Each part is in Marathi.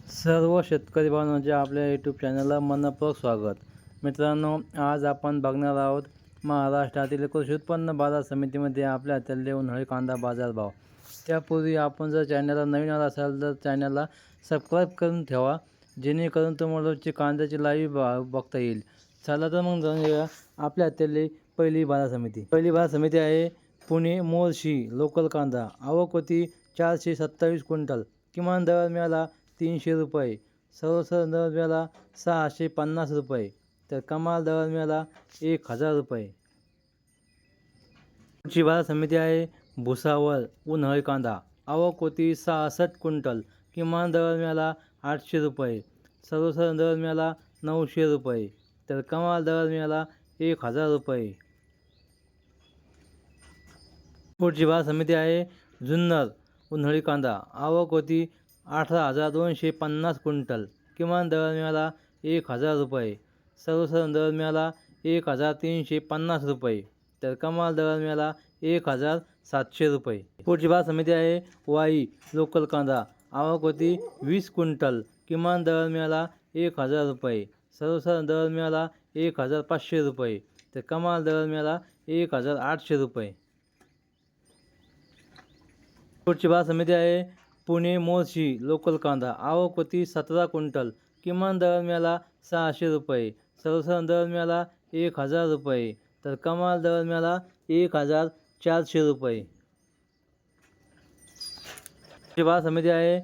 सर्व शेतकरी बांधवांचे आपल्या यूट्यूब चॅनलला मनपूर्वक स्वागत। मित्रांनो, आज आपण बघणार आहोत महाराष्ट्रातील कृषी उत्पन्न बाजार समितीमध्ये आपल्या हातातले उन्हाळी कांदा बाजारभाव। त्यापूर्वी आपण जर चॅनलला नवीन आला असाल तर चॅनलला सबस्क्राईब करून ठेवा, जेणेकरून तुम्हाला रोजची कांद्याची लाईव्ह बघता येईल। चला तर मग जाऊन घेऊया आपल्या हातातली पहिली बाजार समिती। पहिली बाजार समिती आहे पुणे मोर्शी लोकल कांदा। आवक होती 427 क्विंटल। किमान दर मिळाला 300 रुपये, सर्वसाधारण दर मिळाला 650 रुपये, तर कमाल दर मिळाला 1000 रुपये। पुढची बाजार समिती आहे भुसावळ उन्हाळी कांदा। आवक होती 66 क्विंटल। किमान दर मिळाला 800 रुपये, सर्वसाधारण दर मिळाला 900 रुपये, तर कमाल दर मिळाला 1000 रुपये। पुढची बाजार समिती आहे जुन्नर उन्हाळी कांदा। आवक होती 18,250 क्विंटल। किमान दर मिळाला 1000 रुपये, सर्वसाधारण दर मिळाला 1350 रुपये, तर कमाल दर मिळाला 1700 रुपये। पुढची बाजार समिती आहे वाई लोकल कांदा। आवक होती 20 क्विंटल। किमान दर मिळाला 1000 रुपये, सर्वसाधारण दर मिळाला 1500 रुपये, तर कमाल दर मिळाला 1800 रुपये। पुढची बाजार समिती आहे पुणे मोर्शी लोकल कांदा। आवक होती 17 क्विंटल। किमान दर मिळाला 600 रुपये, सर्वसाधारण दर मिळाला 1000 रुपये, तर कमाल दर मिळाला 1400 रुपये। पुढची बाजार समिती आहे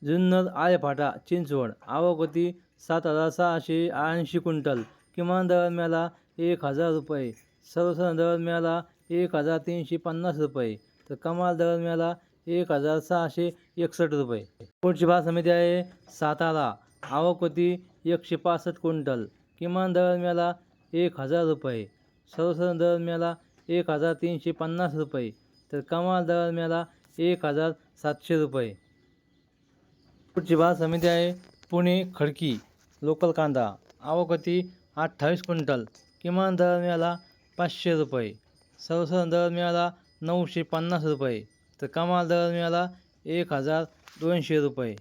जुन्नर आळेफाटा चिंचवड। आवक होती 7680 क्विंटल। किमान दर मिळाला 1000 रुपये, सर्वसाधारण दर मिळाला 1350 रुपये, तर कमाल दर मिळाला 1661 रुपये। पुढची बाजार समिती आहे सातारा। आवक होती 165 क्विंटल। किमान दर मिळाला 1000 रुपये, सर्वसाधारण दर मिळाला 1350 रुपये, तर कमाल दर मिळाला 1700 रुपये। पुढची बाजार समिती आहे पुणे खडकी लोकल कांदा। आवक होती 28 क्विंटल। किमान दर मिळाला 500 रुपये, सर्वसाधारण दर मिळाला 950 रुपये, तर कमाल दर मिळाला 1200 रुपये।